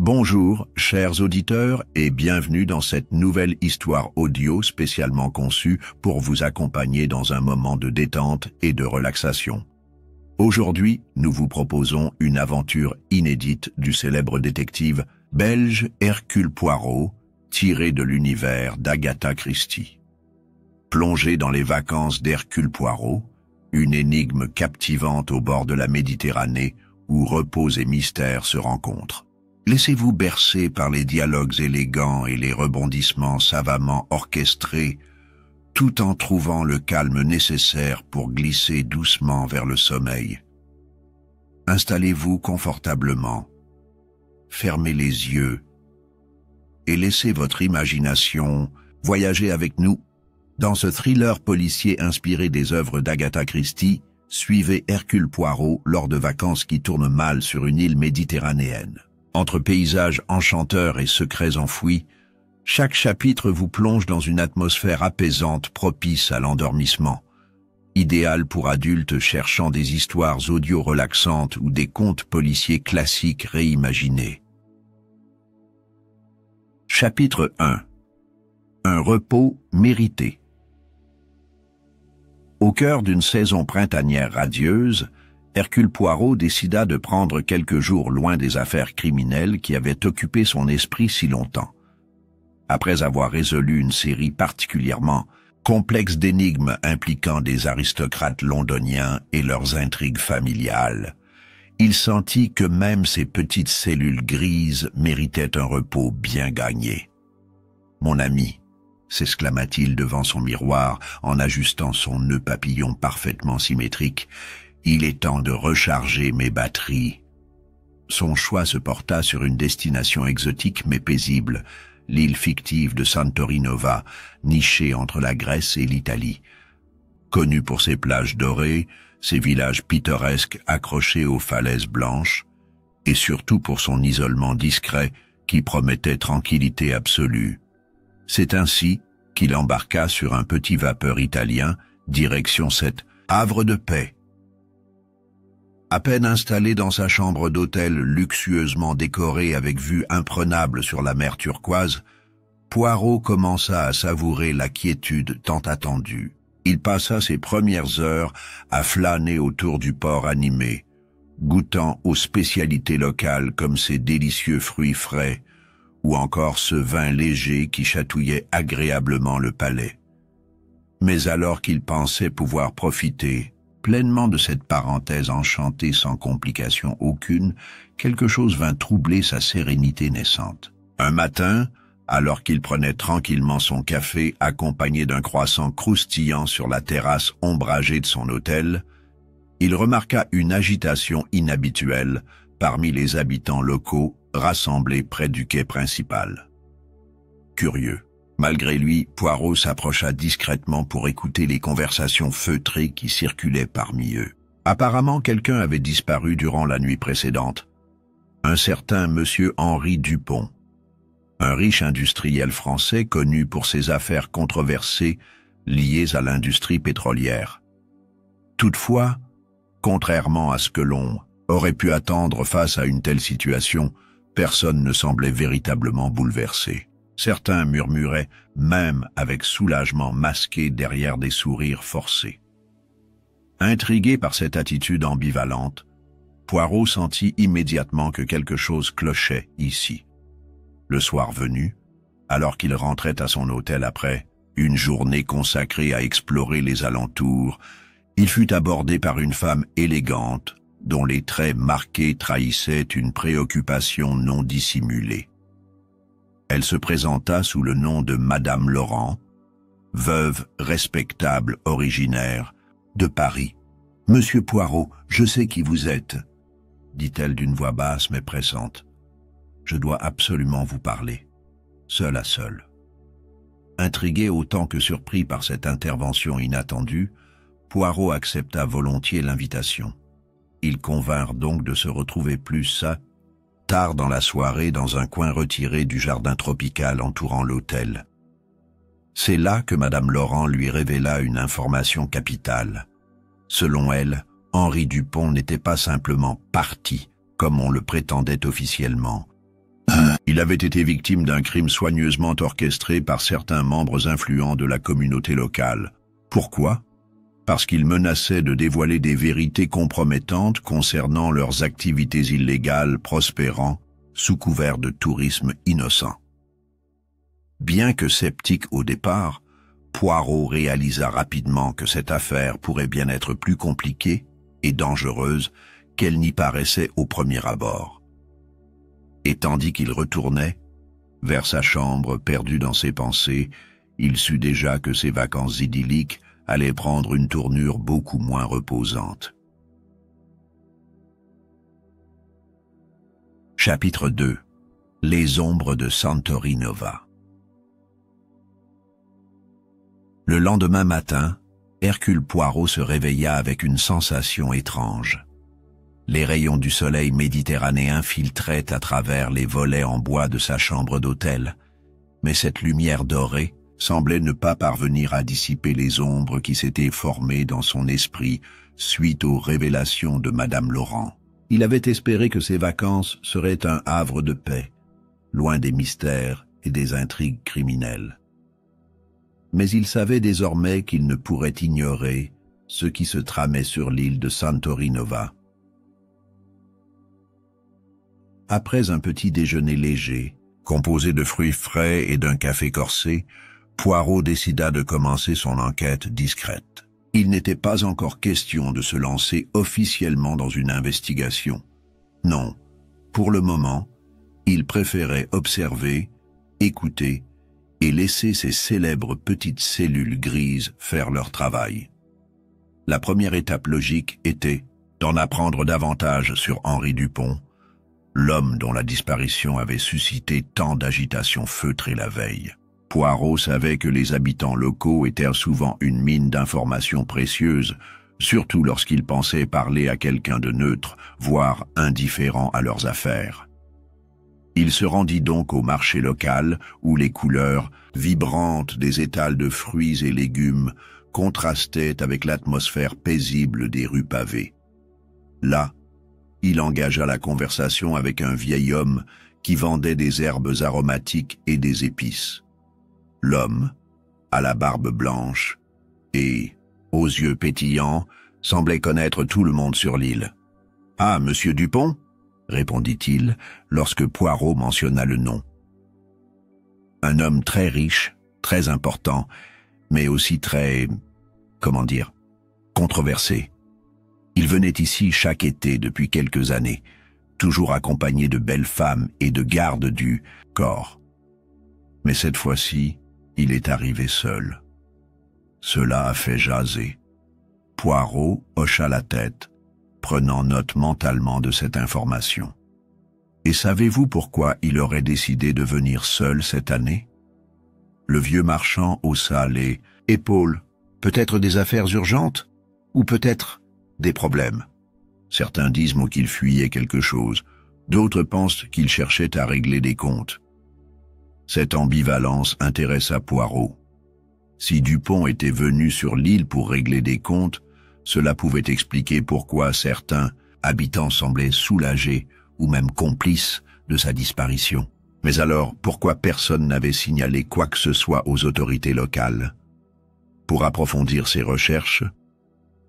Bonjour, chers auditeurs, et bienvenue dans cette nouvelle histoire audio spécialement conçue pour vous accompagner dans un moment de détente et de relaxation. Aujourd'hui, nous vous proposons une aventure inédite du célèbre détective belge Hercule Poirot, tirée de l'univers d'Agatha Christie. Plongé dans les vacances d'Hercule Poirot, une énigme captivante au bord de la Méditerranée où repos et mystère se rencontrent. Laissez-vous bercer par les dialogues élégants et les rebondissements savamment orchestrés, tout en trouvant le calme nécessaire pour glisser doucement vers le sommeil. Installez-vous confortablement, fermez les yeux et laissez votre imagination voyager avec nous. Dans ce thriller policier inspiré des œuvres d'Agatha Christie, suivez Hercule Poirot lors de vacances qui tournent mal sur une île méditerranéenne. Entre paysages enchanteurs et secrets enfouis, chaque chapitre vous plonge dans une atmosphère apaisante propice à l'endormissement, idéal pour adultes cherchant des histoires audio relaxantes ou des contes policiers classiques réimaginés. Chapitre 1. Un repos mérité. Au cœur d'une saison printanière radieuse, Hercule Poirot décida de prendre quelques jours loin des affaires criminelles qui avaient occupé son esprit si longtemps. Après avoir résolu une série particulièrement complexe d'énigmes impliquant des aristocrates londoniens et leurs intrigues familiales, il sentit que même ces petites cellules grises méritaient un repos bien gagné. « Mon ami », s'exclama-t-il devant son miroir en ajustant son nœud papillon parfaitement symétrique, « il est temps de recharger mes batteries. » Son choix se porta sur une destination exotique mais paisible, l'île fictive de Santorinova, nichée entre la Grèce et l'Italie. Connue pour ses plages dorées, ses villages pittoresques accrochés aux falaises blanches, et surtout pour son isolement discret qui promettait tranquillité absolue. C'est ainsi qu'il embarqua sur un petit vapeur italien, direction cet havre de paix. À peine installé dans sa chambre d'hôtel luxueusement décorée avec vue imprenable sur la mer turquoise, Poirot commença à savourer la quiétude tant attendue. Il passa ses premières heures à flâner autour du port animé, goûtant aux spécialités locales comme ces délicieux fruits frais, ou encore ce vin léger qui chatouillait agréablement le palais. Mais alors qu'il pensait pouvoir profiter pleinement de cette parenthèse enchantée sans complication aucune, quelque chose vint troubler sa sérénité naissante. Un matin, alors qu'il prenait tranquillement son café accompagné d'un croissant croustillant sur la terrasse ombragée de son hôtel, il remarqua une agitation inhabituelle parmi les habitants locaux rassemblés près du quai principal. Curieux. Malgré lui, Poirot s'approcha discrètement pour écouter les conversations feutrées qui circulaient parmi eux. Apparemment, quelqu'un avait disparu durant la nuit précédente. Un certain monsieur Henri Dupont, un riche industriel français connu pour ses affaires controversées liées à l'industrie pétrolière. Toutefois, contrairement à ce que l'on aurait pu attendre face à une telle situation, personne ne semblait véritablement bouleversé. Certains murmuraient, même avec soulagement masqué derrière des sourires forcés. Intrigué par cette attitude ambivalente, Poirot sentit immédiatement que quelque chose clochait ici. Le soir venu, alors qu'il rentrait à son hôtel après une journée consacrée à explorer les alentours, il fut abordé par une femme élégante, dont les traits marqués trahissaient une préoccupation non dissimulée. Elle se présenta sous le nom de Madame Laurent, veuve respectable originaire de Paris. « Monsieur Poirot, je sais qui vous êtes, » dit-elle d'une voix basse mais pressante. « Je dois absolument vous parler, seul à seul. » Intrigué autant que surpris par cette intervention inattendue, Poirot accepta volontiers l'invitation. Ils convinrent donc de se retrouver tard dans la soirée dans un coin retiré du jardin tropical entourant l'hôtel. C'est là que Madame Laurent lui révéla une information capitale. Selon elle, Henri Dupont n'était pas simplement parti, comme on le prétendait officiellement. Il avait été victime d'un crime soigneusement orchestré par certains membres influents de la communauté locale. Pourquoi? Parce qu'il menaçait de dévoiler des vérités compromettantes concernant leurs activités illégales prospérant sous couvert de tourisme innocent. Bien que sceptique au départ, Poirot réalisa rapidement que cette affaire pourrait bien être plus compliquée et dangereuse qu'elle n'y paraissait au premier abord. Et tandis qu'il retournait vers sa chambre, perdu dans ses pensées, il sut déjà que ses vacances idylliques allaient prendre une tournure beaucoup moins reposante. Chapitre 2. Les ombres de Santori Nova. Le lendemain matin, Hercule Poirot se réveilla avec une sensation étrange. Les rayons du soleil méditerranéen filtraient à travers les volets en bois de sa chambre d'hôtel, mais cette lumière dorée semblait ne pas parvenir à dissiper les ombres qui s'étaient formées dans son esprit suite aux révélations de Madame Laurent. Il avait espéré que ses vacances seraient un havre de paix, loin des mystères et des intrigues criminelles. Mais il savait désormais qu'il ne pourrait ignorer ce qui se tramait sur l'île de Santori Nova. Après un petit déjeuner léger, composé de fruits frais et d'un café corsé, Poirot décida de commencer son enquête discrète. Il n'était pas encore question de se lancer officiellement dans une investigation. Non, pour le moment, il préférait observer, écouter et laisser ces célèbres petites cellules grises faire leur travail. La première étape logique était d'en apprendre davantage sur Henri Dupont, l'homme dont la disparition avait suscité tant d'agitation feutrée la veille. Poirot savait que les habitants locaux étaient souvent une mine d'informations précieuses, surtout lorsqu'ils pensaient parler à quelqu'un de neutre, voire indifférent à leurs affaires. Il se rendit donc au marché local où les couleurs vibrantes des étals de fruits et légumes contrastaient avec l'atmosphère paisible des rues pavées. Là, il engagea la conversation avec un vieil homme qui vendait des herbes aromatiques et des épices. L'homme, à la barbe blanche et aux yeux pétillants, semblait connaître tout le monde sur l'île. « Ah, monsieur Dupont ?» répondit-il lorsque Poirot mentionna le nom. Un homme très riche, très important, mais aussi très, controversé. Il venait ici chaque été depuis quelques années, toujours accompagné de belles femmes et de gardes du corps. Mais cette fois-ci, il est arrivé seul. Cela a fait jaser. Poirot hocha la tête, prenant note mentalement de cette information. Et savez-vous pourquoi il aurait décidé de venir seul cette année? Le vieux marchand haussa les épaules. Peut-être des affaires urgentes? Ou peut-être des problèmes? Certains disent qu'il fuyait quelque chose. D'autres pensent qu'il cherchait à régler des comptes. Cette ambivalence intéressa Poirot. Si Dupont était venu sur l'île pour régler des comptes, cela pouvait expliquer pourquoi certains habitants semblaient soulagés ou même complices de sa disparition. Mais alors, pourquoi personne n'avait signalé quoi que ce soit aux autorités locales? Pour approfondir ses recherches,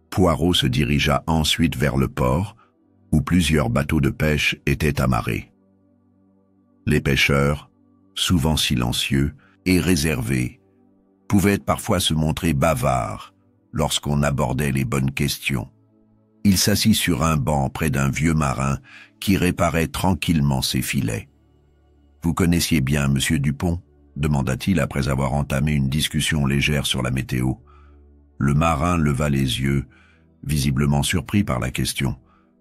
Poirot se dirigea ensuite vers le port, où plusieurs bateaux de pêche étaient amarrés. Les pêcheurs, souvent silencieux et réservés, pouvaient parfois se montrer bavards lorsqu'on abordait les bonnes questions. Il s'assit sur un banc près d'un vieux marin qui réparait tranquillement ses filets. « Vous connaissiez bien Monsieur Dupont ?» demanda-t-il après avoir entamé une discussion légère sur la météo. Le marin leva les yeux, visiblement surpris par la question.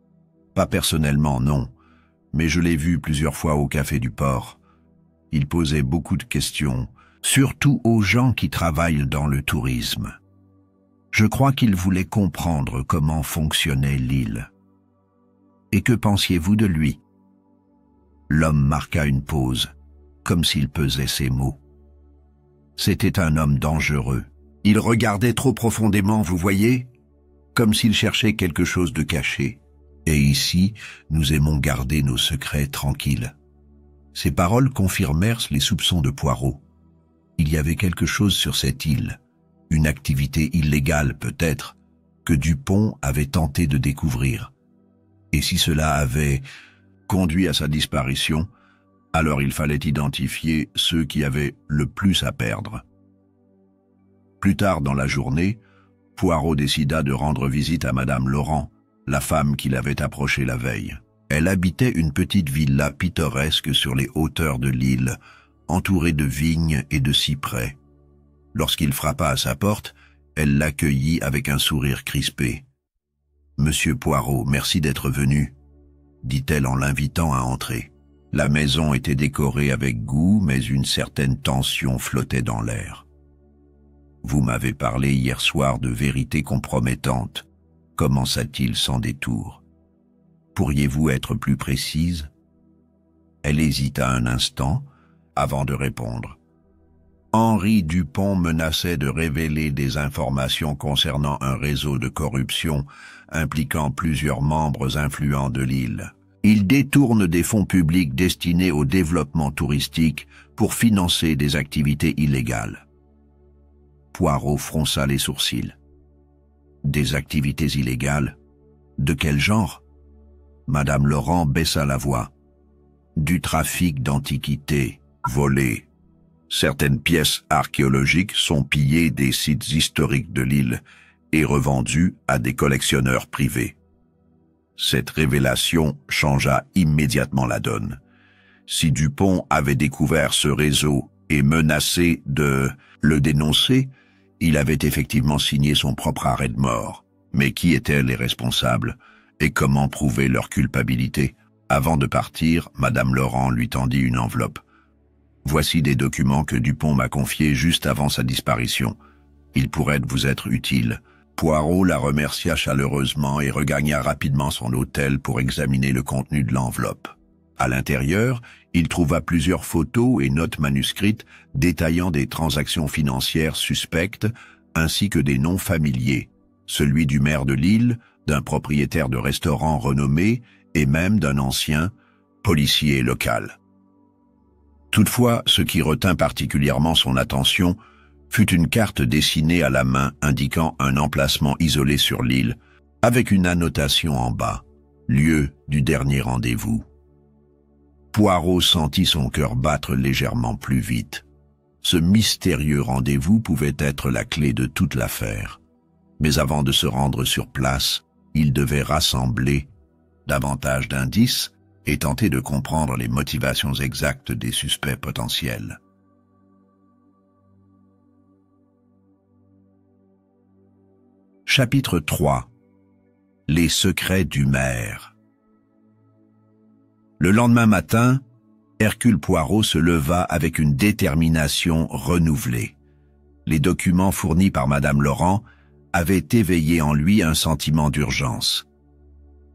« Pas personnellement, non, mais je l'ai vu plusieurs fois au café du port. Il posait beaucoup de questions, surtout aux gens qui travaillent dans le tourisme. Je crois qu'il voulait comprendre comment fonctionnait l'île. Et que pensiez-vous de lui ?» L'homme marqua une pause, comme s'il pesait ses mots. C'était un homme dangereux. Il regardait trop profondément, vous voyez, comme s'il cherchait quelque chose de caché. Et ici, nous aimons garder nos secrets tranquilles. Ces paroles confirmèrent les soupçons de Poirot. Il y avait quelque chose sur cette île, une activité illégale peut-être, que Dupont avait tenté de découvrir. Et si cela avait conduit à sa disparition, alors il fallait identifier ceux qui avaient le plus à perdre. Plus tard dans la journée, Poirot décida de rendre visite à Madame Laurent, la femme qu'il avait approchée la veille. Elle habitait une petite villa pittoresque sur les hauteurs de l'île, entourée de vignes et de cyprès. Lorsqu'il frappa à sa porte, elle l'accueillit avec un sourire crispé. « Monsieur Poirot, merci d'être venu », dit-elle en l'invitant à entrer. La maison était décorée avec goût, mais une certaine tension flottait dans l'air. « Vous m'avez parlé hier soir de vérités compromettantes, commença-t-il sans détour. « Pourriez-vous être plus précise ?» Elle hésita un instant, avant de répondre. Henri Dupont menaçait de révéler des informations concernant un réseau de corruption impliquant plusieurs membres influents de l'île. Il détourne des fonds publics destinés au développement touristique pour financer des activités illégales. Poirot fronça les sourcils. Des activités illégales? De quel genre? Madame Laurent baissa la voix. Du trafic d'antiquités, volées. Certaines pièces archéologiques sont pillées des sites historiques de l'île et revendues à des collectionneurs privés. Cette révélation changea immédiatement la donne. Si Dupont avait découvert ce réseau et menacé de le dénoncer, il avait effectivement signé son propre arrêt de mort. Mais qui étaient les responsables et comment prouver leur culpabilité? Avant de partir, Madame Laurent lui tendit une enveloppe. « Voici des documents que Dupont m'a confiés juste avant sa disparition. Ils pourraient vous être utiles. » Poirot la remercia chaleureusement et regagna rapidement son hôtel pour examiner le contenu de l'enveloppe. À l'intérieur, il trouva plusieurs photos et notes manuscrites détaillant des transactions financières suspectes ainsi que des noms familiers, celui du maire de l'île, d'un propriétaire de restaurant renommé et même d'un ancien policier local. Toutefois, ce qui retint particulièrement son attention fut une carte dessinée à la main indiquant un emplacement isolé sur l'île, avec une annotation en bas, lieu du dernier rendez-vous. Poirot sentit son cœur battre légèrement plus vite. Ce mystérieux rendez-vous pouvait être la clé de toute l'affaire. Mais avant de se rendre sur place, il devait rassembler davantage d'indices et tenter de comprendre les motivations exactes des suspects potentiels. Chapitre 3. Les secrets du maire. Le lendemain matin, Hercule Poirot se leva avec une détermination renouvelée. Les documents fournis par Madame Laurent avaient éveillé en lui un sentiment d'urgence.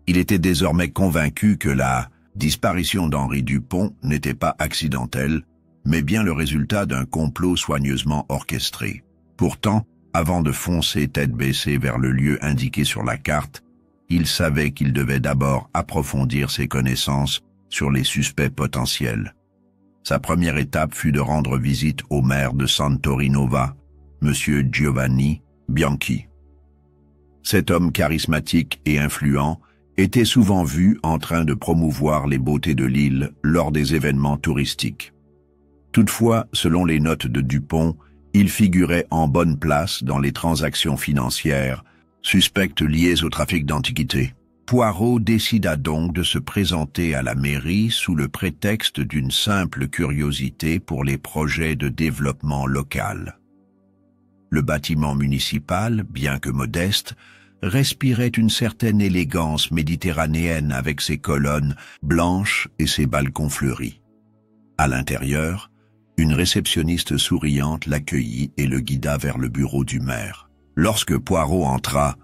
Il était désormais convaincu que la disparition d'Henri Dupont n'était pas accidentelle, mais bien le résultat d'un complot soigneusement orchestré. Pourtant, avant de foncer tête baissée vers le lieu indiqué sur la carte, il savait qu'il devait d'abord approfondir ses connaissances sur les suspects potentiels. Sa première étape fut de rendre visite au maire de Santorinova, M. Giovanni Bianchi. Cet homme charismatique et influent était souvent vu en train de promouvoir les beautés de l'île lors des événements touristiques. Toutefois, selon les notes de Dupont, il figurait en bonne place dans les transactions financières, suspectes liées au trafic d'antiquités. Poirot décida donc de se présenter à la mairie sous le prétexte d'une simple curiosité pour les projets de développement local. Le bâtiment municipal, bien que modeste, respirait une certaine élégance méditerranéenne avec ses colonnes blanches et ses balcons fleuris. À l'intérieur, une réceptionniste souriante l'accueillit et le guida vers le bureau du maire. Lorsque Poirot entra,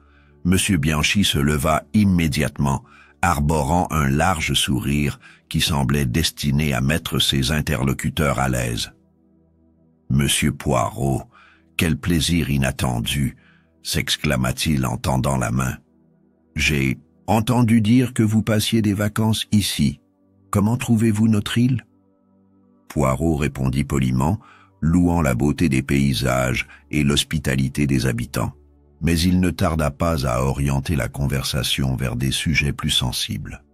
M. Bianchi se leva immédiatement, arborant un large sourire qui semblait destiné à mettre ses interlocuteurs à l'aise. « Monsieur Poirot, quel plaisir inattendu !» s'exclama-t-il en tendant la main. « J'ai entendu dire que vous passiez des vacances ici. Comment trouvez-vous notre île ?» Poirot répondit poliment, louant la beauté des paysages et l'hospitalité des habitants. Mais il ne tarda pas à orienter la conversation vers des sujets plus sensibles.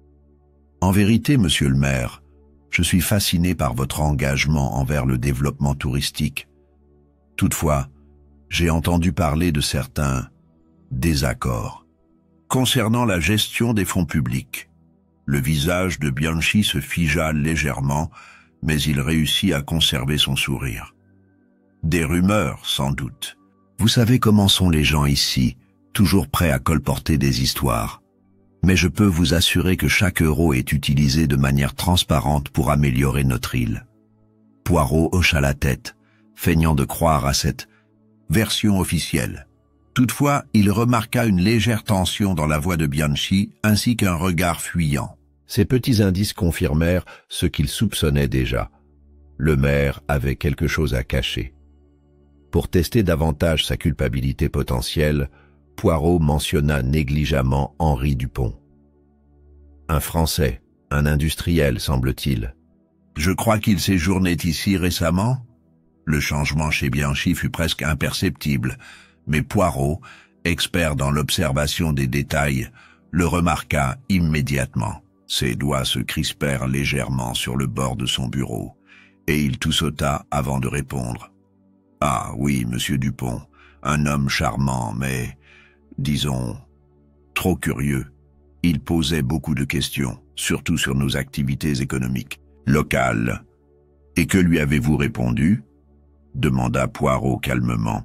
« En vérité, monsieur le maire, je suis fasciné par votre engagement envers le développement touristique. Toutefois, j'ai entendu parler de certains désaccords. Concernant la gestion des fonds publics, le visage de Bianchi se figea légèrement, mais il réussit à conserver son sourire. Des rumeurs, sans doute. Vous savez comment sont les gens ici, toujours prêts à colporter des histoires. Mais je peux vous assurer que chaque euro est utilisé de manière transparente pour améliorer notre île. » Poirot hocha la tête, feignant de croire à cette version officielle. Toutefois, il remarqua une légère tension dans la voix de Bianchi ainsi qu'un regard fuyant. Ces petits indices confirmèrent ce qu'il soupçonnait déjà. Le maire avait quelque chose à cacher. Pour tester davantage sa culpabilité potentielle, Poirot mentionna négligemment Henri Dupont. Un Français, un industriel, semble-t-il. « Je crois qu'il séjournait ici récemment ?» Le changement chez Bianchi fut presque imperceptible, mais Poirot, expert dans l'observation des détails, le remarqua immédiatement. Ses doigts se crispèrent légèrement sur le bord de son bureau, et il toussauta avant de répondre. « Ah oui, monsieur Dupont, un homme charmant, mais, disons, trop curieux. Il posait beaucoup de questions, surtout sur nos activités économiques locales. Et que lui avez-vous répondu ?» demanda Poirot calmement.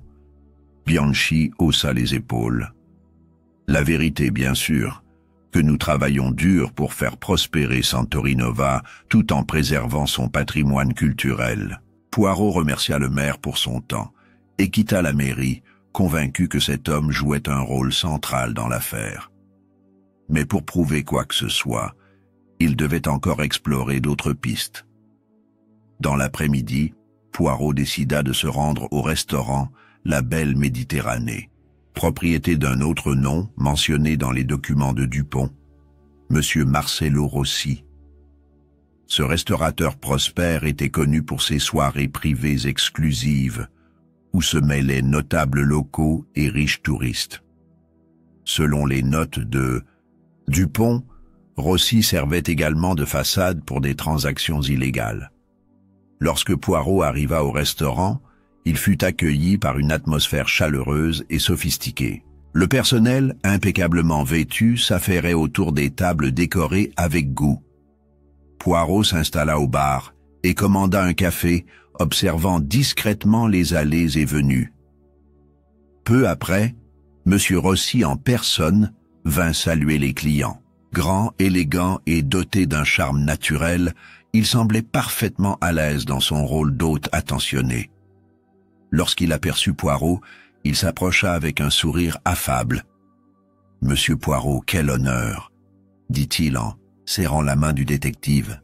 Bianchi haussa les épaules. « La vérité, bien sûr, que nous travaillons dur pour faire prospérer Santori Nova tout en préservant son patrimoine culturel. » Poirot remercia le maire pour son temps et quitta la mairie, convaincu que cet homme jouait un rôle central dans l'affaire. Mais pour prouver quoi que ce soit, il devait encore explorer d'autres pistes. Dans l'après-midi, Poirot décida de se rendre au restaurant La Belle Méditerranée, propriété d'un autre nom mentionné dans les documents de Dupont, Monsieur Marcello Rossi. Ce restaurateur prospère était connu pour ses soirées privées exclusives, où se mêlaient notables locaux et riches touristes. Selon les notes de Dupont, Rossi servait également de façade pour des transactions illégales. Lorsque Poirot arriva au restaurant, il fut accueilli par une atmosphère chaleureuse et sophistiquée. Le personnel, impeccablement vêtu, s'affairait autour des tables décorées avec goût. Poirot s'installa au bar et commanda un café, observant discrètement les allées et venues. Peu après, M. Rossi en personne vint saluer les clients. Grand, élégant et doté d'un charme naturel, il semblait parfaitement à l'aise dans son rôle d'hôte attentionné. Lorsqu'il aperçut Poirot, il s'approcha avec un sourire affable. « Monsieur Poirot, quel honneur !» dit-il en serrant la main du détective.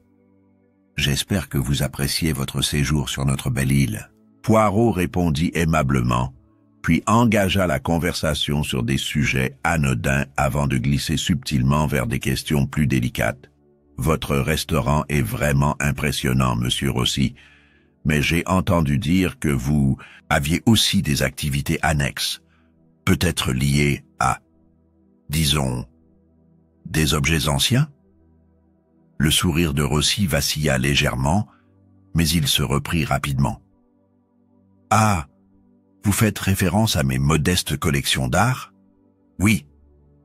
« J'espère que vous appréciez votre séjour sur notre belle île. » Poirot répondit aimablement, puis engagea la conversation sur des sujets anodins avant de glisser subtilement vers des questions plus délicates. « Votre restaurant est vraiment impressionnant, monsieur Rossi, mais j'ai entendu dire que vous aviez aussi des activités annexes, peut-être liées à, disons, des objets anciens ?» Le sourire de Rossi vacilla légèrement, mais il se reprit rapidement. « Ah, vous faites référence à mes modestes collections d'art ? Oui,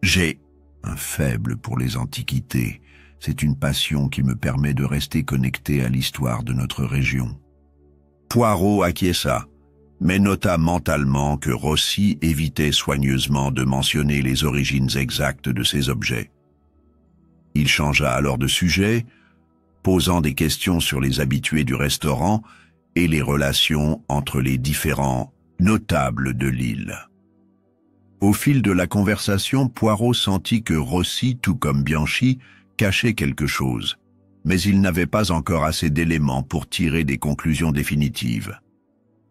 j'ai un faible pour les antiquités. C'est une passion qui me permet de rester connecté à l'histoire de notre région. » Poirot acquiesça, mais nota mentalement que Rossi évitait soigneusement de mentionner les origines exactes de ces objets. Il changea alors de sujet, posant des questions sur les habitués du restaurant et les relations entre les différents notables de l'île. Au fil de la conversation, Poirot sentit que Rossi, tout comme Bianchi, cachait quelque chose, mais il n'avait pas encore assez d'éléments pour tirer des conclusions définitives.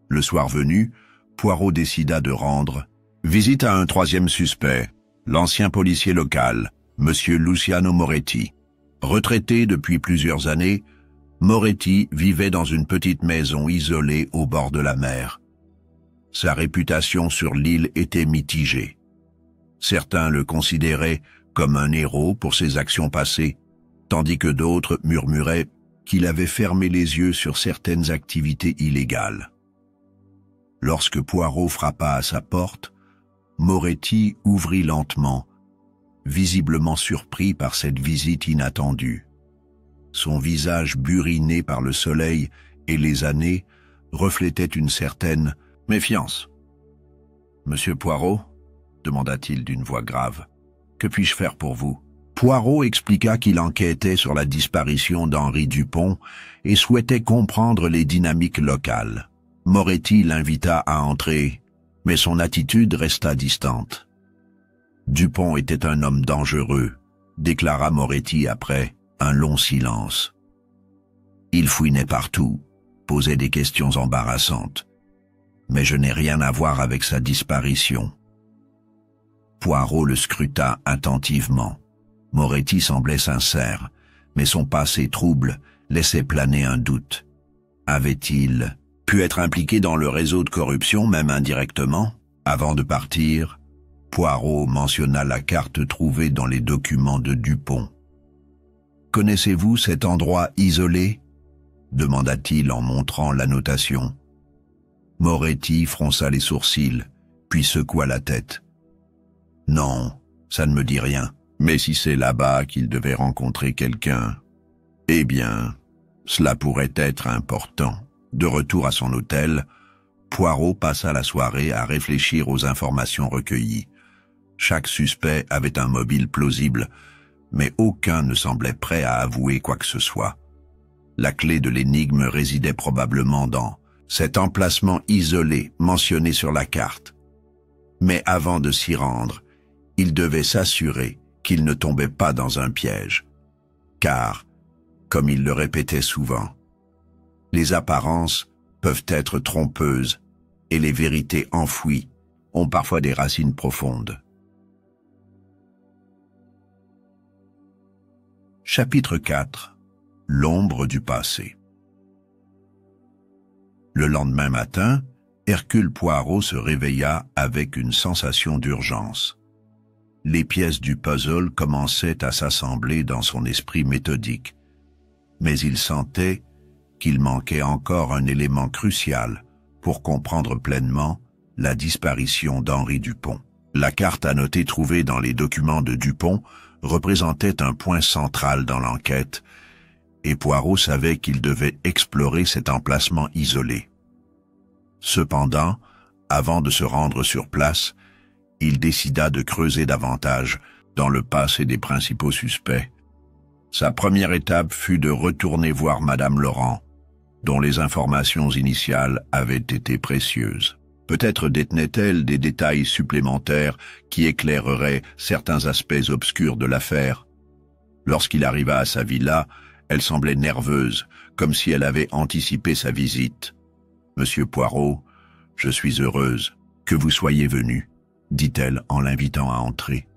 Le soir venu, Poirot décida de rendre visite à un troisième suspect, l'ancien policier local, Monsieur Luciano Moretti. Retraité depuis plusieurs années, Moretti vivait dans une petite maison isolée au bord de la mer. Sa réputation sur l'île était mitigée. Certains le considéraient comme un héros pour ses actions passées, tandis que d'autres murmuraient qu'il avait fermé les yeux sur certaines activités illégales. Lorsque Poirot frappa à sa porte, Moretti ouvrit lentement, visiblement surpris par cette visite inattendue. Son visage buriné par le soleil et les années reflétait une certaine méfiance. « Monsieur Poirot ?» demanda-t-il d'une voix grave. « Que puis-je faire pour vous ?» Poirot expliqua qu'il enquêtait sur la disparition d'Henri Dupont et souhaitait comprendre les dynamiques locales. Moretti l'invita à entrer, mais son attitude resta distante. « Dupont était un homme dangereux », déclara Moretti après un long silence. Il fouinait partout, posait des questions embarrassantes. Mais je n'ai rien à voir avec sa disparition. Poirot le scruta attentivement. Moretti semblait sincère, mais son passé trouble laissait planer un doute. Avait-il pu être impliqué dans le réseau de corruption, même indirectement? Avant de partir, Poirot mentionna la carte trouvée dans les documents de Dupont. « Connaissez-vous cet endroit isolé ?» demanda-t-il en montrant l'annotation. Moretti fronça les sourcils, puis secoua la tête. « Non, ça ne me dit rien. Mais si c'est là-bas qu'il devait rencontrer quelqu'un, eh bien, cela pourrait être important. » De retour à son hôtel, Poirot passa la soirée à réfléchir aux informations recueillies. Chaque suspect avait un mobile plausible, mais aucun ne semblait prêt à avouer quoi que ce soit. La clé de l'énigme résidait probablement dans cet emplacement isolé mentionné sur la carte. Mais avant de s'y rendre, il devait s'assurer qu'il ne tombait pas dans un piège. Car, comme il le répétait souvent, les apparences peuvent être trompeuses et les vérités enfouies ont parfois des racines profondes. Chapitre 4. L'ombre du passé. Le lendemain matin, Hercule Poirot se réveilla avec une sensation d'urgence. Les pièces du puzzle commençaient à s'assembler dans son esprit méthodique, mais il sentait qu'il manquait encore un élément crucial pour comprendre pleinement la disparition d'Henri Dupont. La carte annotée trouvée dans les documents de Dupont représentait un point central dans l'enquête, et Poirot savait qu'il devait explorer cet emplacement isolé. Cependant, avant de se rendre sur place, il décida de creuser davantage dans le passé des principaux suspects. Sa première étape fut de retourner voir Madame Laurent, dont les informations initiales avaient été précieuses. Peut-être détenait-elle des détails supplémentaires qui éclaireraient certains aspects obscurs de l'affaire. Lorsqu'il arriva à sa villa, elle semblait nerveuse, comme si elle avait anticipé sa visite. « Monsieur Poirot, je suis heureuse que vous soyez venu, » dit-elle en l'invitant à entrer.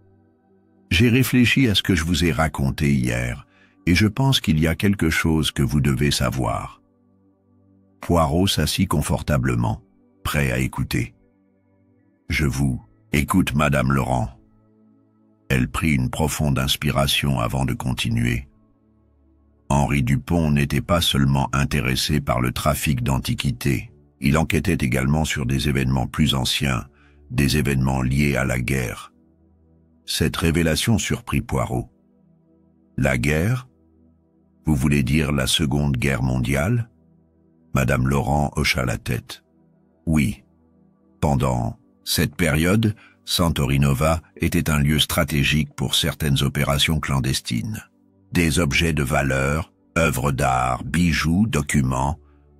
« J'ai réfléchi à ce que je vous ai raconté hier, et je pense qu'il y a quelque chose que vous devez savoir. » Poirot s'assit confortablement, prêt à écouter. « Je vous écoute, Madame Laurent. » Elle prit une profonde inspiration avant de continuer. Henri Dupont n'était pas seulement intéressé par le trafic d'antiquités, il enquêtait également sur des événements plus anciens, des événements liés à la guerre. Cette révélation surprit Poirot. « La guerre? Vous voulez dire la Seconde Guerre mondiale ?» Madame Laurent hocha la tête. « Oui. Pendant cette période, Santorinova était un lieu stratégique pour certaines opérations clandestines. Des objets de valeur, œuvres d'art, bijoux, documents,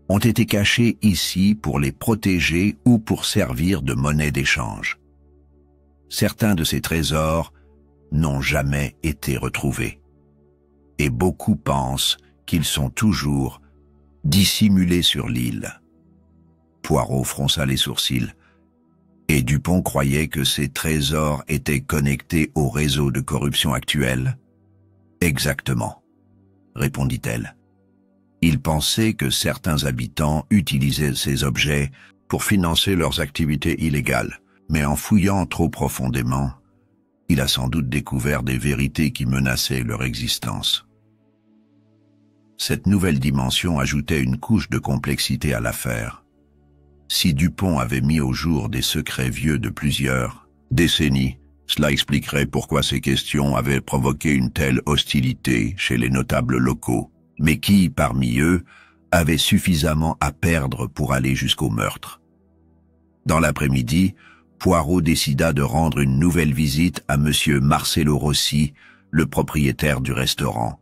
ont été cachés ici pour les protéger ou pour servir de monnaie d'échange. Certains de ces trésors n'ont jamais été retrouvés. Et beaucoup pensent qu'ils sont toujours dissimulés sur l'île. » Poirot fronça les sourcils. « Et Dupont croyait que ces trésors étaient connectés au réseau de corruption actuel ? » « Exactement, » répondit-elle. « Il pensait que certains habitants utilisaient ces objets pour financer leurs activités illégales, mais en fouillant trop profondément, il a sans doute découvert des vérités qui menaçaient leur existence. Cette nouvelle dimension ajoutait une couche de complexité à l'affaire. Si Dupont avait mis au jour des secrets vieux de plusieurs décennies, cela expliquerait pourquoi ces questions avaient provoqué une telle hostilité chez les notables locaux, mais qui, parmi eux, avait suffisamment à perdre pour aller jusqu'au meurtre. Dans l'après-midi, Poirot décida de rendre une nouvelle visite à Monsieur Marcello Rossi, le propriétaire du restaurant.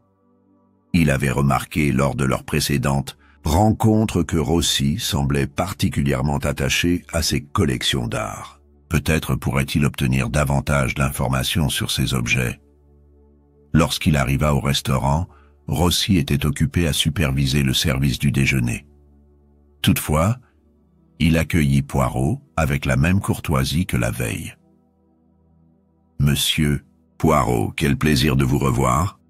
Il avait remarqué lors de leur précédente rencontre que Rossi semblait particulièrement attaché à ses collections d'art. Peut-être pourrait-il obtenir davantage d'informations sur ces objets. Lorsqu'il arriva au restaurant, Rossi était occupé à superviser le service du déjeuner. Toutefois, il accueillit Poirot avec la même courtoisie que la veille. « Monsieur Poirot, quel plaisir de vous revoir »,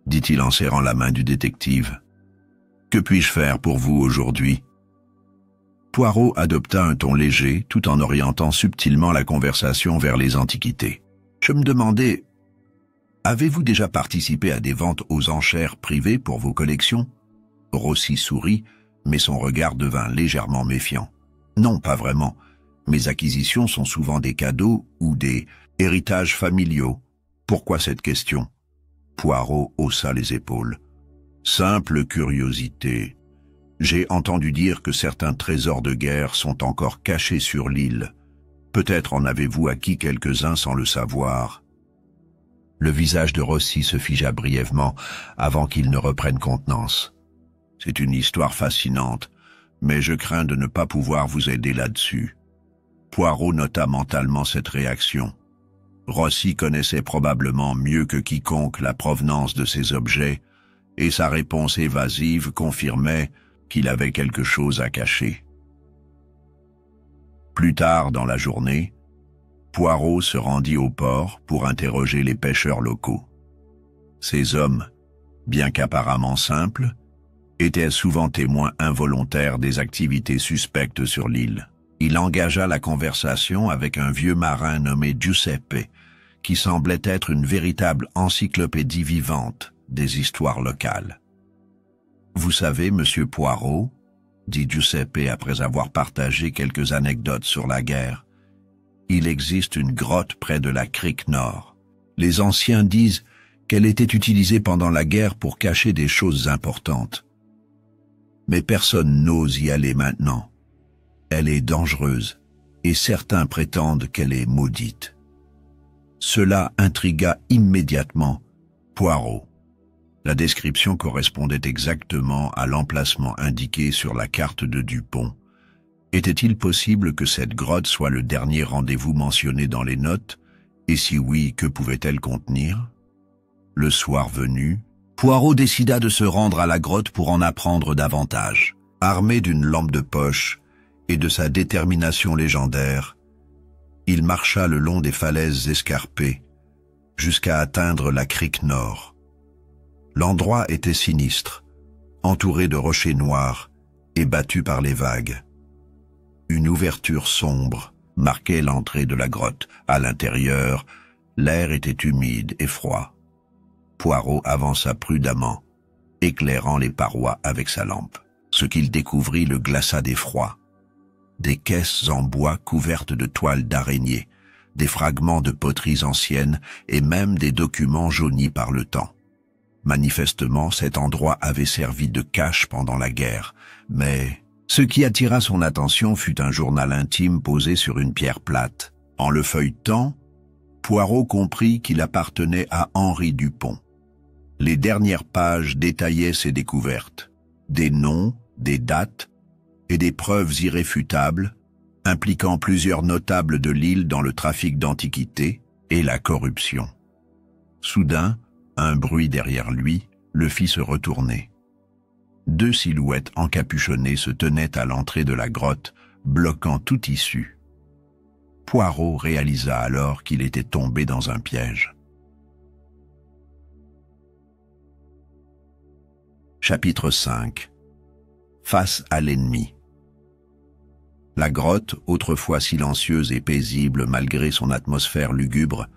dit-il en serrant la main du détective. « Que puis-je faire pour vous aujourd'hui ?» Poirot adopta un ton léger tout en orientant subtilement la conversation vers les antiquités. « Je me demandais, avez-vous déjà participé à des ventes aux enchères privées pour vos collections ?» Rossi sourit, mais son regard devint légèrement méfiant. « Non, pas vraiment. Mes acquisitions sont souvent des cadeaux ou des héritages familiaux. Pourquoi cette question ?» Poirot haussa les épaules. « Simple curiosité. J'ai entendu dire que certains trésors de guerre sont encore cachés sur l'île. Peut-être en avez-vous acquis quelques-uns sans le savoir. » Le visage de Rossi se figea brièvement avant qu'il ne reprenne contenance. « C'est une histoire fascinante, mais je crains de ne pas pouvoir vous aider là-dessus. » Poirot nota mentalement cette réaction. Rossi connaissait probablement mieux que quiconque la provenance de ces objets, et sa réponse évasive confirmait qu'il avait quelque chose à cacher. Plus tard dans la journée, Poirot se rendit au port pour interroger les pêcheurs locaux. Ces hommes, bien qu'apparemment simples, étaient souvent témoins involontaires des activités suspectes sur l'île. Il engagea la conversation avec un vieux marin nommé Giuseppe, qui semblait être une véritable encyclopédie vivante des histoires locales. « Vous savez, monsieur Poirot, » dit Giuseppe après avoir partagé quelques anecdotes sur la guerre, « il existe une grotte près de la crique nord. Les anciens disent qu'elle était utilisée pendant la guerre pour cacher des choses importantes. Mais personne n'ose y aller maintenant. Elle est dangereuse, et certains prétendent qu'elle est maudite. » Cela intrigua immédiatement Poirot. La description correspondait exactement à l'emplacement indiqué sur la carte de Dupont. Était-il possible que cette grotte soit le dernier rendez-vous mentionné dans les notes, et si oui, que pouvait-elle contenir? Le soir venu, Poirot décida de se rendre à la grotte pour en apprendre davantage. Armé d'une lampe de poche et de sa détermination légendaire, il marcha le long des falaises escarpées jusqu'à atteindre la crique nord. L'endroit était sinistre, entouré de rochers noirs et battu par les vagues. Une ouverture sombre marquait l'entrée de la grotte. À l'intérieur, l'air était humide et froid. Poirot avança prudemment, éclairant les parois avec sa lampe. Ce qu'il découvrit le glaça d'effroi. Des caisses en bois couvertes de toiles d'araignée, des fragments de poteries anciennes et même des documents jaunis par le temps. Manifestement, cet endroit avait servi de cache pendant la guerre, mais ce qui attira son attention fut un journal intime posé sur une pierre plate. En le feuilletant, Poirot comprit qu'il appartenait à Henri Dupont. Les dernières pages détaillaient ses découvertes, des noms, des dates et des preuves irréfutables impliquant plusieurs notables de l'île dans le trafic d'antiquités et la corruption. Soudain, un bruit derrière lui le fit se retourner. Deux silhouettes encapuchonnées se tenaient à l'entrée de la grotte, bloquant toute issue. Poirot réalisa alors qu'il était tombé dans un piège. Chapitre 5. face à l'ennemi. La grotte, autrefois silencieuse et paisible malgré son atmosphère lugubre,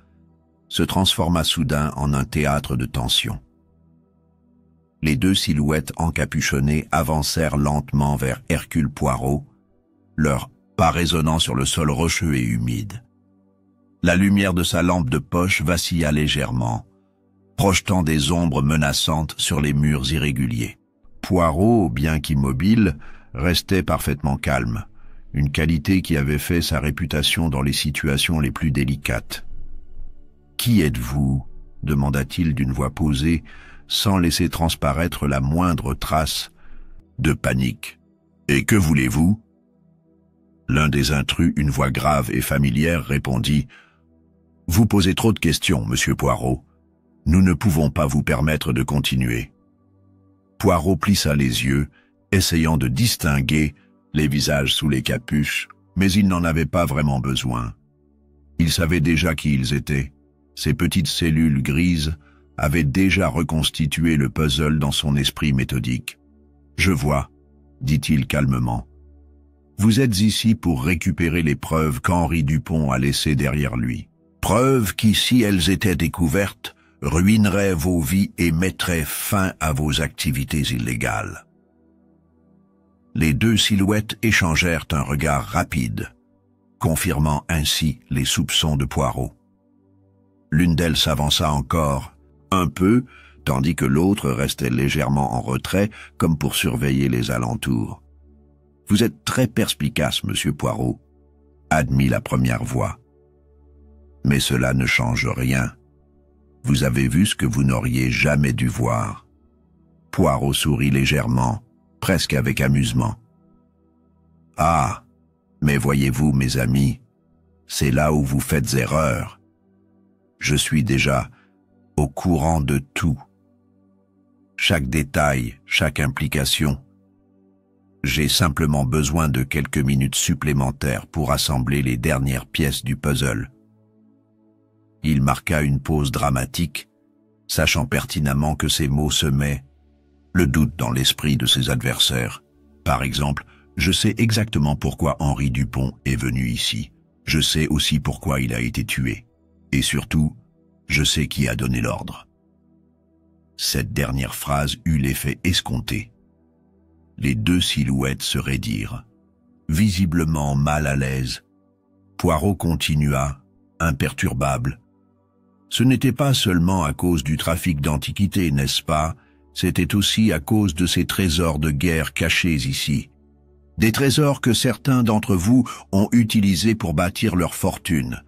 se transforma soudain en un théâtre de tension. Les deux silhouettes encapuchonnées avancèrent lentement vers Hercule Poirot, leur pas résonnant sur le sol rocheux et humide. La lumière de sa lampe de poche vacilla légèrement, projetant des ombres menaçantes sur les murs irréguliers. Poirot, bien qu'immobile, restait parfaitement calme, une qualité qui avait fait sa réputation dans les situations les plus délicates. « Qui êtes-vous » demanda-t-il d'une voix posée, sans laisser transparaître la moindre trace de panique. « Et que voulez-vous » L'un des intrus, une voix grave et familière, répondit « Vous posez trop de questions, monsieur Poirot. Nous ne pouvons pas vous permettre de continuer. » Poirot plissa les yeux, essayant de distinguer les visages sous les capuches, mais il n'en avait pas vraiment besoin. Il savait déjà qui ils étaient. Ces petites cellules grises avaient déjà reconstitué le puzzle dans son esprit méthodique. « Je vois, » dit-il calmement. « Vous êtes ici pour récupérer les preuves qu'Henri Dupont a laissées derrière lui. Preuves qui, si elles étaient découvertes, ruineraient vos vies et mettraient fin à vos activités illégales. » Les deux silhouettes échangèrent un regard rapide, confirmant ainsi les soupçons de Poirot. L'une d'elles s'avança encore, un peu, tandis que l'autre restait légèrement en retrait, comme pour surveiller les alentours. « Vous êtes très perspicace, monsieur Poirot, » admit la première voix. « Mais cela ne change rien. Vous avez vu ce que vous n'auriez jamais dû voir. » Poirot sourit légèrement, presque avec amusement. « Ah, mais voyez-vous, mes amis, c'est là où vous faites erreur. Je suis déjà au courant de tout. Chaque détail, chaque implication. J'ai simplement besoin de quelques minutes supplémentaires pour assembler les dernières pièces du puzzle. » Il marqua une pause dramatique, sachant pertinemment que ces mots semaient le doute dans l'esprit de ses adversaires. Par exemple, je sais exactement pourquoi Henri Dupont est venu ici. Je sais aussi pourquoi il a été tué. Et surtout, je sais qui a donné l'ordre. Cette dernière phrase eut l'effet escompté. Les deux silhouettes se raidirent. Visiblement mal à l'aise, Poirot continua, imperturbable. Ce n'était pas seulement à cause du trafic d'antiquités, n'est-ce pas? C'était aussi à cause de ces trésors de guerre cachés ici. Des trésors que certains d'entre vous ont utilisés pour bâtir leur fortune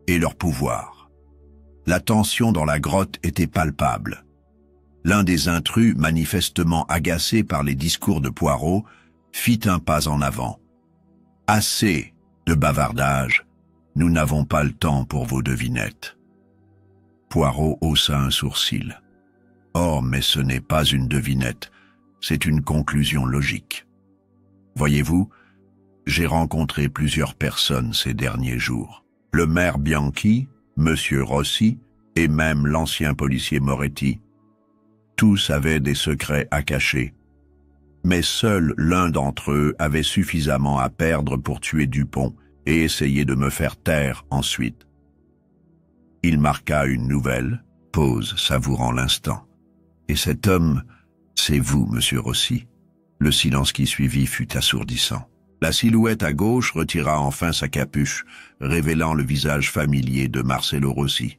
et leur pouvoir. La tension dans la grotte était palpable. L'un des intrus, manifestement agacé par les discours de Poirot, fit un pas en avant. « Assez de bavardage, nous n'avons pas le temps pour vos devinettes. » Poirot haussa un sourcil. « Oh, mais ce n'est pas une devinette, c'est une conclusion logique. Voyez-vous, j'ai rencontré plusieurs personnes ces derniers jours. Le maire Bianchi, Monsieur Rossi et même l'ancien policier Moretti. Tous avaient des secrets à cacher. Mais seul l'un d'entre eux avait suffisamment à perdre pour tuer Dupont et essayer de me faire taire ensuite. » Il marqua une nouvelle pause, savourant l'instant. « Et cet homme, c'est vous, monsieur Rossi. » Le silence qui suivit fut assourdissant. La silhouette à gauche retira enfin sa capuche, révélant le visage familier de Marcello Rossi.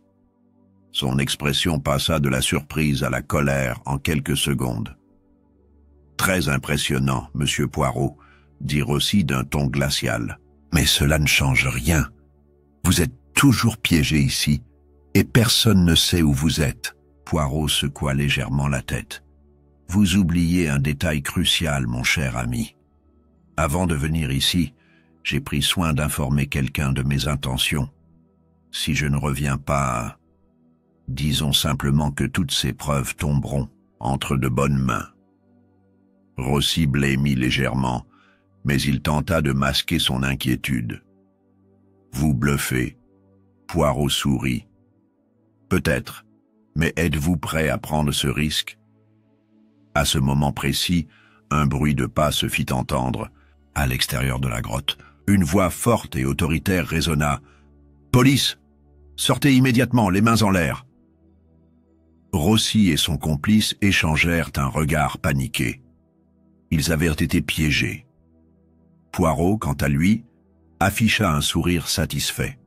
Son expression passa de la surprise à la colère en quelques secondes. « Très impressionnant, monsieur Poirot, » dit Rossi d'un ton glacial. « Mais cela ne change rien. Vous êtes toujours piégé ici, et personne ne sait où vous êtes. » Poirot secoua légèrement la tête. « Vous oubliez un détail crucial, mon cher ami. Avant de venir ici, j'ai pris soin d'informer quelqu'un de mes intentions. Si je ne reviens pas, disons simplement que toutes ces preuves tomberont entre de bonnes mains. » Rossi blêmit légèrement, mais il tenta de masquer son inquiétude. « Vous bluffez. » Poirot sourit. « Peut-être, mais êtes-vous prêt à prendre ce risque ? » À ce moment précis, un bruit de pas se fit entendre. À l'extérieur de la grotte, une voix forte et autoritaire résonna. « Police! Sortez immédiatement, les mains en l'air !» Rossi et son complice échangèrent un regard paniqué. Ils avaient été piégés. Poirot, quant à lui, afficha un sourire satisfait.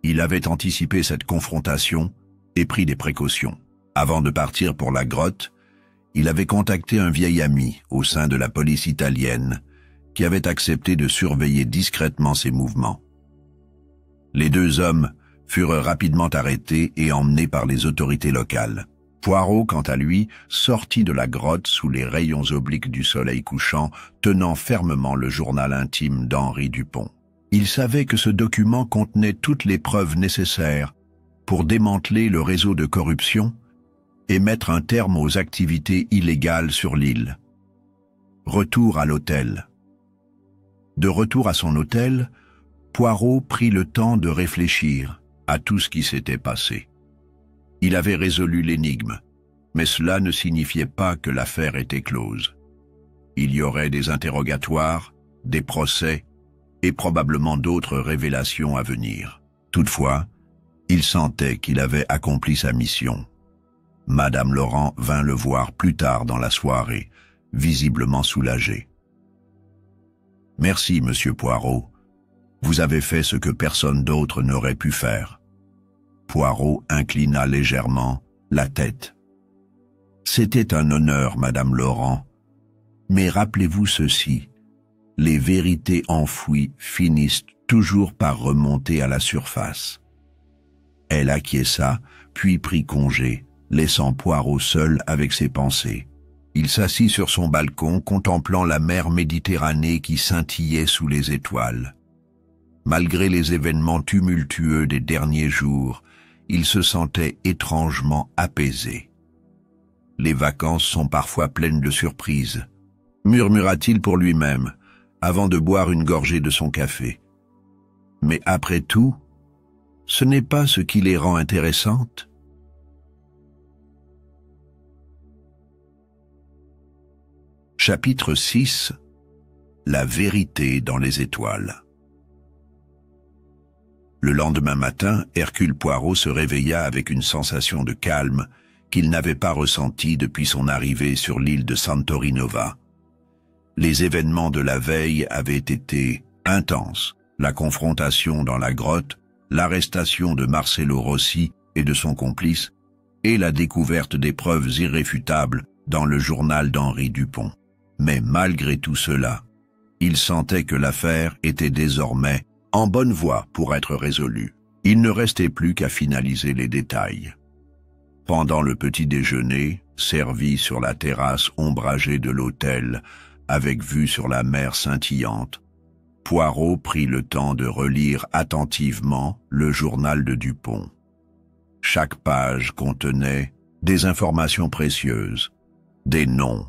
Il avait anticipé cette confrontation et pris des précautions. Avant de partir pour la grotte, il avait contacté un vieil ami au sein de la police italienne qui avait accepté de surveiller discrètement ses mouvements. Les deux hommes furent rapidement arrêtés et emmenés par les autorités locales. Poirot, quant à lui, sortit de la grotte sous les rayons obliques du soleil couchant, tenant fermement le journal intime d'Henri Dupont. Il savait que ce document contenait toutes les preuves nécessaires pour démanteler le réseau de corruption et mettre un terme aux activités illégales sur l'île. Retour à l'hôtel. De retour à son hôtel, Poirot prit le temps de réfléchir à tout ce qui s'était passé. Il avait résolu l'énigme, mais cela ne signifiait pas que l'affaire était close. Il y aurait des interrogatoires, des procès et probablement d'autres révélations à venir. Toutefois, il sentait qu'il avait accompli sa mission. Madame Laurent vint le voir plus tard dans la soirée, visiblement soulagée. « Merci, monsieur Poirot. Vous avez fait ce que personne d'autre n'aurait pu faire. » Poirot inclina légèrement la tête. « C'était un honneur, Madame Laurent. Mais rappelez-vous ceci, les vérités enfouies finissent toujours par remonter à la surface. » Elle acquiesça, puis prit congé, laissant Poirot seul avec ses pensées. Il s'assit sur son balcon, contemplant la mer Méditerranée qui scintillait sous les étoiles. Malgré les événements tumultueux des derniers jours, il se sentait étrangement apaisé. « Les vacances sont parfois pleines de surprises », murmura-t-il pour lui-même, avant de boire une gorgée de son café. Mais après tout, ce n'est pas ce qui les rend intéressantes. Chapitre 6. La vérité dans les étoiles. Le lendemain matin, Hercule Poirot se réveilla avec une sensation de calme qu'il n'avait pas ressentie depuis son arrivée sur l'île de Santorinova. Les événements de la veille avaient été intenses. La confrontation dans la grotte, l'arrestation de Marcello Rossi et de son complice, et la découverte des preuves irréfutables dans le journal d'Henri Dupont. Mais malgré tout cela, il sentait que l'affaire était désormais en bonne voie pour être résolue. Il ne restait plus qu'à finaliser les détails. Pendant le petit déjeuner, servi sur la terrasse ombragée de l'hôtel, avec vue sur la mer scintillante, Poirot prit le temps de relire attentivement le journal de Dupont. Chaque page contenait des informations précieuses, des noms,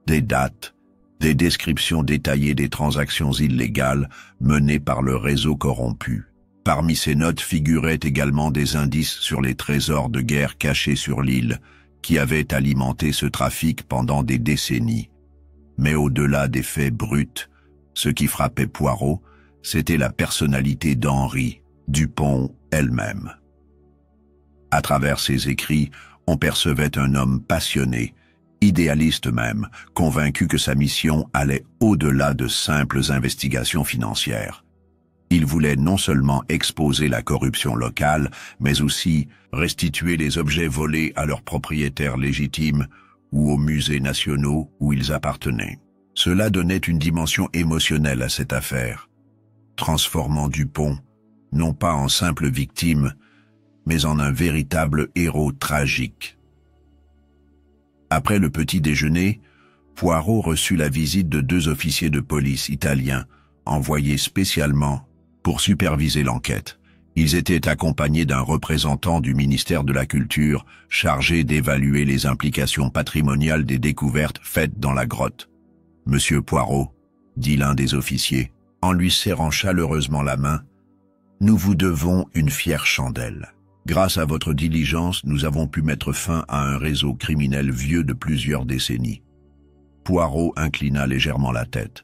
des dates, des descriptions détaillées des transactions illégales menées par le réseau corrompu. Parmi ces notes figuraient également des indices sur les trésors de guerre cachés sur l'île, qui avaient alimenté ce trafic pendant des décennies. Mais au-delà des faits bruts, ce qui frappait Poirot, c'était la personnalité d'Henri Dupont elle-même. À travers ses écrits, on percevait un homme passionné, idéaliste même, convaincu que sa mission allait au-delà de simples investigations financières. Il voulait non seulement exposer la corruption locale, mais aussi restituer les objets volés à leurs propriétaires légitimes ou aux musées nationaux où ils appartenaient. Cela donnait une dimension émotionnelle à cette affaire, transformant Dupont, non pas en simple victime, mais en un véritable héros tragique. Après le petit déjeuner, Poirot reçut la visite de 2 officiers de police italiens, envoyés spécialement pour superviser l'enquête. Ils étaient accompagnés d'un représentant du ministère de la Culture chargé d'évaluer les implications patrimoniales des découvertes faites dans la grotte. « Monsieur Poirot, » dit l'un des officiers, en lui serrant chaleureusement la main, « nous vous devons une fière chandelle. Grâce à votre diligence, nous avons pu mettre fin à un réseau criminel vieux de plusieurs décennies. » Poirot inclina légèrement la tête.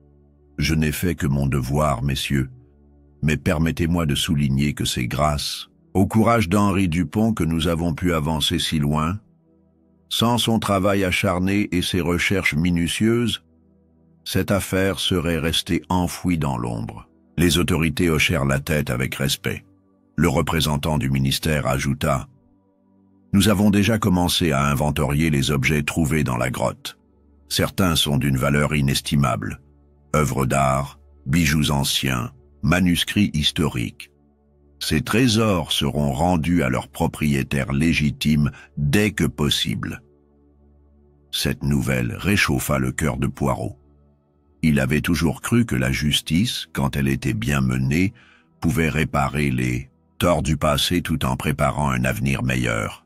« Je n'ai fait que mon devoir, messieurs, mais permettez-moi de souligner que c'est grâce au courage d'Henri Dupont que nous avons pu avancer si loin. Sans son travail acharné et ses recherches minutieuses, cette affaire serait restée enfouie dans l'ombre. » Les autorités hochèrent la tête avec respect. Le représentant du ministère ajouta « Nous avons déjà commencé à inventorier les objets trouvés dans la grotte. Certains sont d'une valeur inestimable. Œuvres d'art, bijoux anciens, manuscrits historiques. Ces trésors seront rendus à leurs propriétaires légitimes dès que possible. » Cette nouvelle réchauffa le cœur de Poirot. Il avait toujours cru que la justice, quand elle était bien menée, pouvait réparer les torts du passé tout en préparant un avenir meilleur.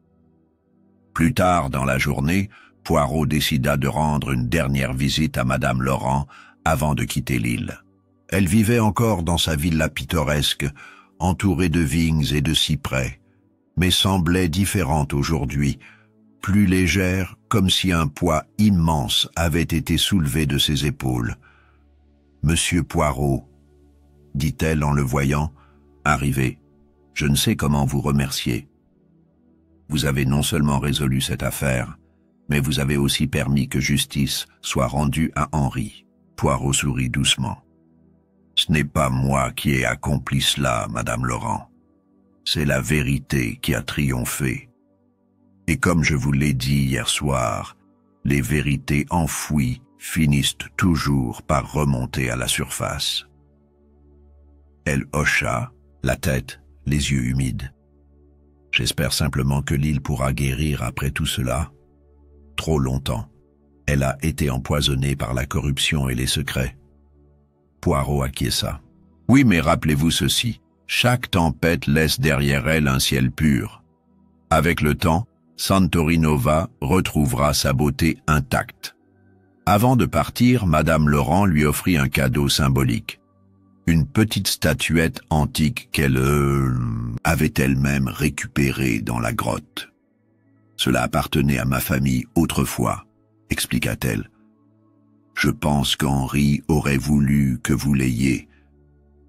Plus tard dans la journée, Poirot décida de rendre une dernière visite à Madame Laurent avant de quitter l'île. Elle vivait encore dans sa villa pittoresque, entourée de vignes et de cyprès, mais semblait différente aujourd'hui, plus légère, comme si un poids immense avait été soulevé de ses épaules. « Monsieur Poirot, » dit-elle en le voyant, arrivé, « je ne sais comment vous remercier. Vous avez non seulement résolu cette affaire, mais vous avez aussi permis que justice soit rendue à Henri. » Poirot sourit doucement. « Ce n'est pas moi qui ai accompli cela, Madame Laurent. C'est la vérité qui a triomphé. Et comme je vous l'ai dit hier soir, les vérités enfouies finissent toujours par remonter à la surface. » Elle hocha la tête, les yeux humides. « J'espère simplement que l'île pourra guérir après tout cela. Trop longtemps, elle a été empoisonnée par la corruption et les secrets. » Poirot acquiesça. « Oui, mais rappelez-vous ceci, chaque tempête laisse derrière elle un ciel pur. Avec le temps, Santori Nova retrouvera sa beauté intacte. » Avant de partir, Madame Laurent lui offrit un cadeau symbolique. Une petite statuette antique qu'elle avait elle-même récupérée dans la grotte. « Cela appartenait à ma famille autrefois, » expliqua-t-elle. « Je pense qu'Henri aurait voulu que vous l'ayez,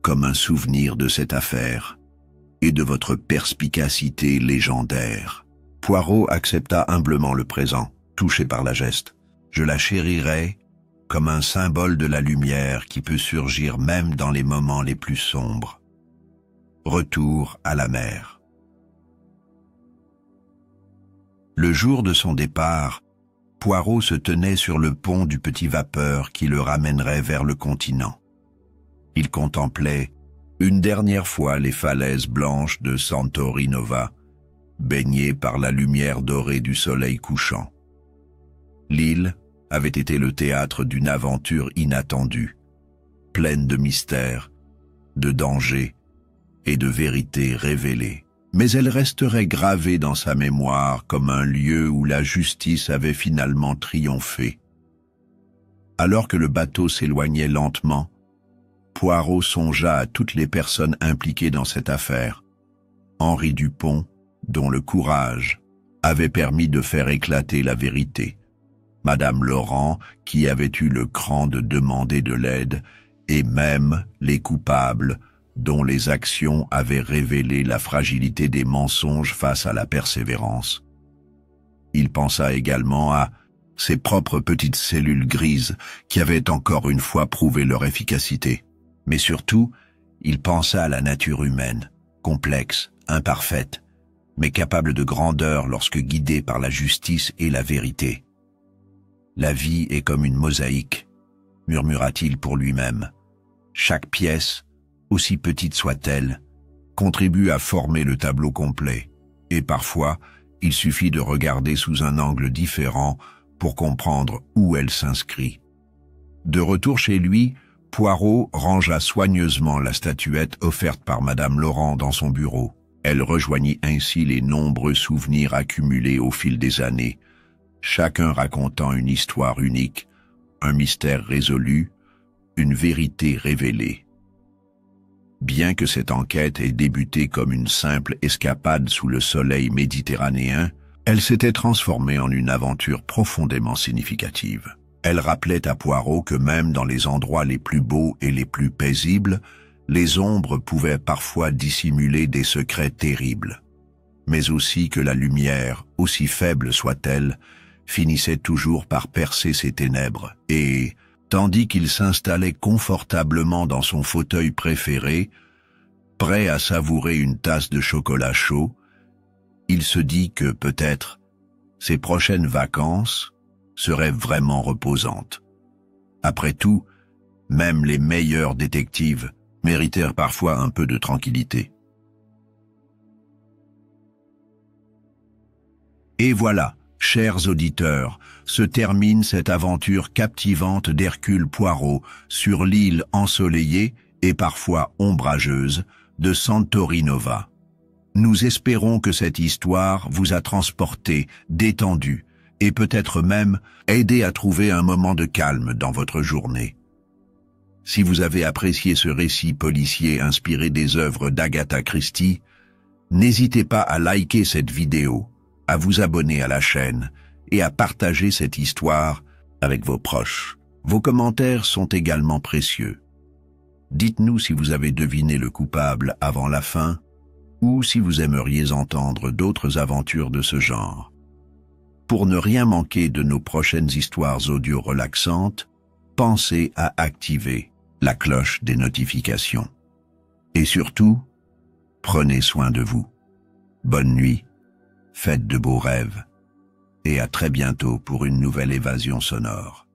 comme un souvenir de cette affaire et de votre perspicacité légendaire. » Poirot accepta humblement le présent, touché par la geste. « Je la chérirai comme un symbole de la lumière qui peut surgir même dans les moments les plus sombres. » Retour à la mer. Le jour de son départ, Poirot se tenait sur le pont du Petit Vapeur qui le ramènerait vers le continent. Il contemplait une dernière fois les falaises blanches de Santori Nova, baignées par la lumière dorée du soleil couchant. L'île avait été le théâtre d'une aventure inattendue, pleine de mystères, de dangers et de vérités révélées. Mais elle resterait gravée dans sa mémoire comme un lieu où la justice avait finalement triomphé. Alors que le bateau s'éloignait lentement, Poirot songea à toutes les personnes impliquées dans cette affaire. Henri Dupont, dont le courage avait permis de faire éclater la vérité. Madame Laurent, qui avait eu le cran de demander de l'aide, et même les coupables, dont les actions avaient révélé la fragilité des mensonges face à la persévérance. Il pensa également à ses propres petites cellules grises qui avaient encore une fois prouvé leur efficacité. Mais surtout, il pensa à la nature humaine, complexe, imparfaite, mais capable de grandeur lorsque guidée par la justice et la vérité. « La vie est comme une mosaïque », murmura-t-il pour lui-même. « Chaque pièce, aussi petite soit-elle, contribue à former le tableau complet, et parfois, il suffit de regarder sous un angle différent pour comprendre où elle s'inscrit. » De retour chez lui, Poirot rangea soigneusement la statuette offerte par Madame Laurent dans son bureau. Elle rejoignit ainsi les nombreux souvenirs accumulés au fil des années, chacun racontant une histoire unique, un mystère résolu, une vérité révélée. Bien que cette enquête ait débuté comme une simple escapade sous le soleil méditerranéen, elle s'était transformée en une aventure profondément significative. Elle rappelait à Poirot que même dans les endroits les plus beaux et les plus paisibles, les ombres pouvaient parfois dissimuler des secrets terribles, mais aussi que la lumière, aussi faible soit-elle, finissait toujours par percer ces ténèbres et, tandis qu'il s'installait confortablement dans son fauteuil préféré, prêt à savourer une tasse de chocolat chaud, il se dit que peut-être ses prochaines vacances seraient vraiment reposantes. Après tout, même les meilleurs détectives méritèrent parfois un peu de tranquillité. Et voilà, chers auditeurs, se termine cette aventure captivante d'Hercule Poirot sur l'île ensoleillée et parfois ombrageuse de Santorinova. Nous espérons que cette histoire vous a transporté, détendu, et peut-être même aidé à trouver un moment de calme dans votre journée. Si vous avez apprécié ce récit policier inspiré des œuvres d'Agatha Christie, n'hésitez pas à liker cette vidéo, à vous abonner à la chaîne et à partager cette histoire avec vos proches. Vos commentaires sont également précieux. Dites-nous si vous avez deviné le coupable avant la fin ou si vous aimeriez entendre d'autres aventures de ce genre. Pour ne rien manquer de nos prochaines histoires audio relaxantes, pensez à activer la cloche des notifications. Et surtout, prenez soin de vous. Bonne nuit, faites de beaux rêves, et à très bientôt pour une nouvelle évasion sonore.